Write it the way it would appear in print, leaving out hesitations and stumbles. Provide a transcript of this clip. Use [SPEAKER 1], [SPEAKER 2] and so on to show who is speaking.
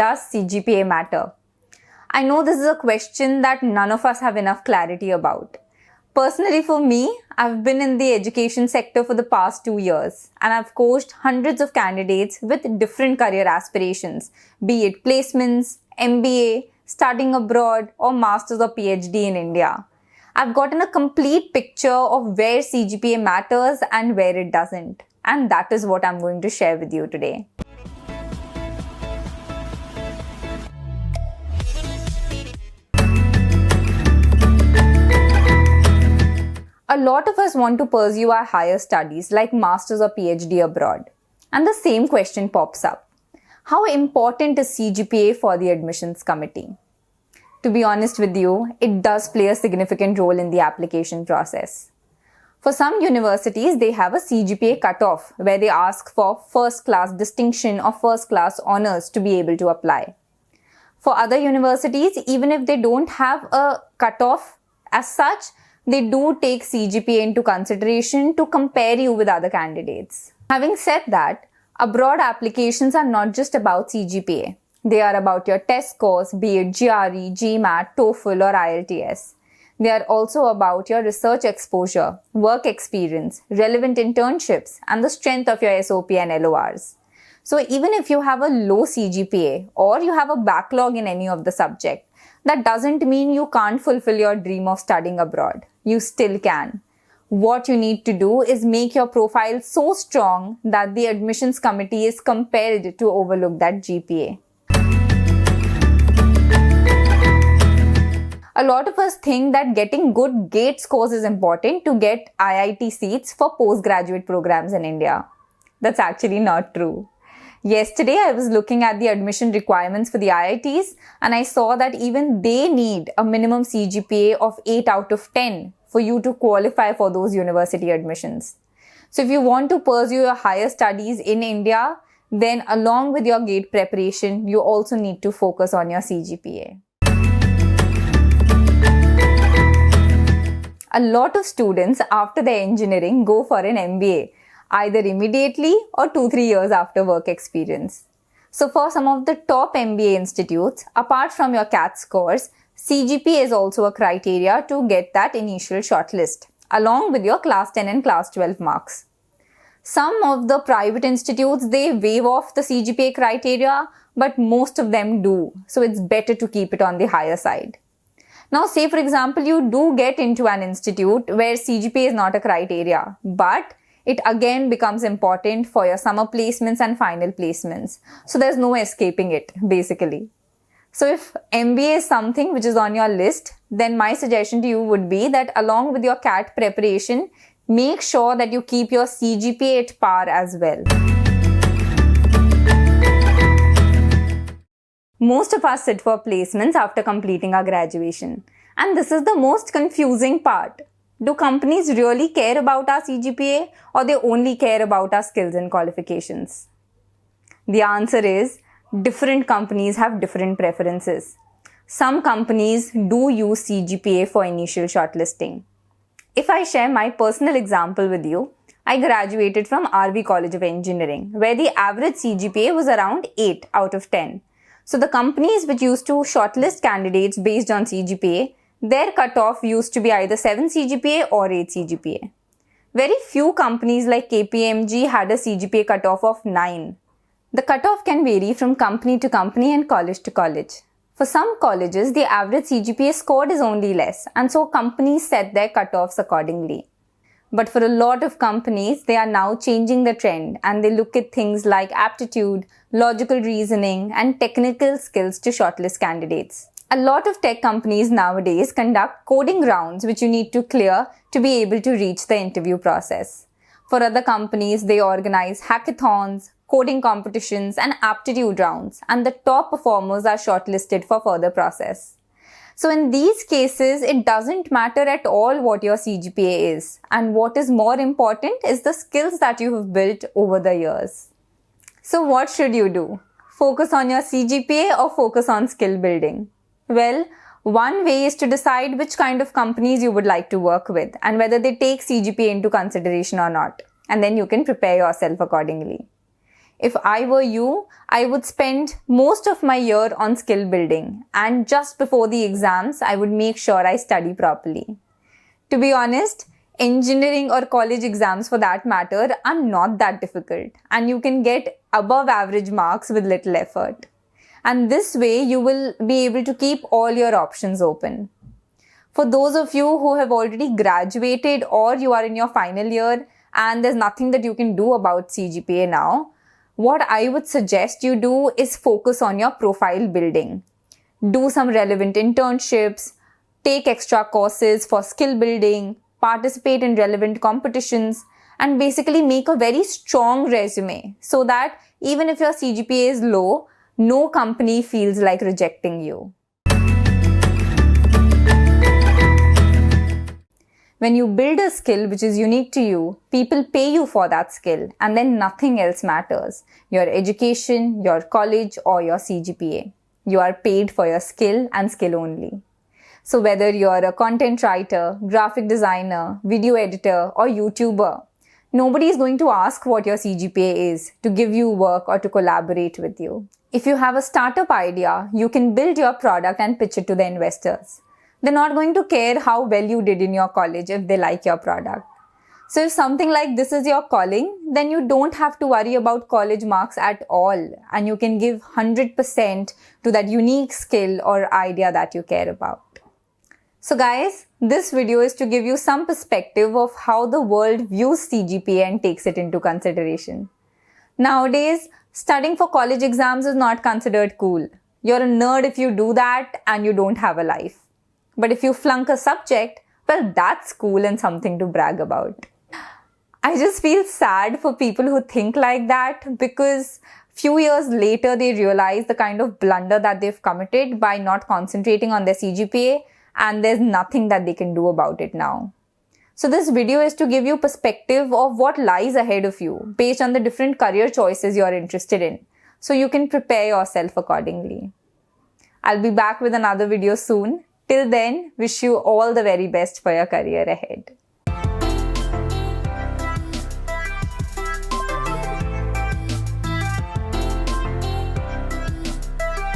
[SPEAKER 1] does CGPA matter? I know this is a question that none of us have enough clarity about. Personally for me, I've been in the education sector for the past 2 years and I've coached hundreds of candidates with different career aspirations, be it placements, MBA, studying abroad or Masters or PhD in India. I've gotten a complete picture of where CGPA matters and where it doesn't. And that is what I'm going to share with you today. A lot of us want to pursue our higher studies like Masters or PhD abroad. And the same question pops up. How important is CGPA for the admissions committee? To be honest with you, it does play a significant role in the application process. For some universities, they have a CGPA cutoff where they ask for first-class distinction or first-class honors to be able to apply. For other universities, even if they don't have a cutoff as such, they do take CGPA into consideration to compare you with other candidates. Having said that, abroad applications are not just about CGPA. They are about your test scores, be it GRE, GMAT, TOEFL or IELTS. They are also about your research exposure, work experience, relevant internships, and the strength of your SOP and LORs. So even if you have a low CGPA or you have a backlog in any of the subject, that doesn't mean you can't fulfill your dream of studying abroad. You still can. What you need to do is make your profile so strong that the admissions committee is compelled to overlook that GPA. A lot of us think that getting good GATE scores is important to get IIT seats for postgraduate programs in India. That's actually not true. Yesterday, I was looking at the admission requirements for the IITs and I saw that even they need a minimum CGPA of 8 out of 10 for you to qualify for those university admissions. So if you want to pursue your higher studies in India, then along with your GATE preparation, you also need to focus on your CGPA. A lot of students after their engineering go for an MBA, either immediately or 2-3 years after work experience. So for some of the top MBA institutes, apart from your CAT scores, CGPA is also a criteria to get that initial shortlist, along with your class 10 and class 12 marks. Some of the private institutes, they waive off the CGPA criteria, but most of them do. So it's better to keep it on the higher side. Now, say for example, you do get into an institute where CGPA is not a criteria, but it again becomes important for your summer placements and final placements. So there's no escaping it, basically. So if MBA is something which is on your list, then my suggestion to you would be that along with your CAT preparation, make sure that you keep your CGPA at par as well. Most of us sit for placements after completing our graduation. And this is the most confusing part. Do companies really care about our CGPA or they only care about our skills and qualifications? The answer is, different companies have different preferences. Some companies do use CGPA for initial shortlisting. If I share my personal example with you, I graduated from RV College of Engineering, where the average CGPA was around 8 out of 10. So the companies which used to shortlist candidates based on CGPA, their cutoff used to be either 7 CGPA or 8 CGPA. Very few companies like KPMG had a CGPA cutoff of 9. The cutoff can vary from company to company and college to college. For some colleges, the average CGPA scored is only less, and so companies set their cutoffs accordingly. But for a lot of companies, they are now changing the trend and they look at things like aptitude, logical reasoning, and technical skills to shortlist candidates. A lot of tech companies nowadays conduct coding rounds which you need to clear to be able to reach the interview process. For other companies, they organize hackathons, coding competitions, and aptitude rounds, and the top performers are shortlisted for further process. So in these cases, it doesn't matter at all what your CGPA is, and what is more important is the skills that you have built over the years. So what should you do? Focus on your CGPA or focus on skill building? Well, one way is to decide which kind of companies you would like to work with and whether they take CGPA into consideration or not. And then you can prepare yourself accordingly. If I were you, I would spend most of my year on skill building, and just before the exams, I would make sure I study properly. To be honest, engineering or college exams for that matter are not that difficult, and you can get above average marks with little effort. And this way, you will be able to keep all your options open. For those of you who have already graduated or you are in your final year and there's nothing that you can do about CGPA now, what I would suggest you do is focus on your profile building. Do some relevant internships, take extra courses for skill building, participate in relevant competitions, and basically make a very strong resume so that even if your CGPA is low, no company feels like rejecting you. When you build a skill which is unique to you, people pay you for that skill, and then nothing else matters. Your education, your college, or your CGPA. You are paid for your skill and skill only. So whether you're a content writer, graphic designer, video editor, or YouTuber, nobody is going to ask what your CGPA is to give you work or to collaborate with you. If you have a startup idea, you can build your product and pitch it to the investors. They're not going to care how well you did in your college if they like your product. So if something like this is your calling, then you don't have to worry about college marks at all, and you can give 100% to that unique skill or idea that you care about. So guys, this video is to give you some perspective of how the world views CGPA and takes it into consideration. Nowadays, studying for college exams is not considered cool. You're a nerd if you do that and you don't have a life. But if you flunk a subject, well, that's cool and something to brag about. I just feel sad for people who think like that, because few years later they realize the kind of blunder that they've committed by not concentrating on their CGPA, and there's nothing that they can do about it now. So this video is to give you perspective of what lies ahead of you based on the different career choices you're interested in, so you can prepare yourself accordingly. I'll be back with another video soon. Till then, wish you all the very best for your career ahead.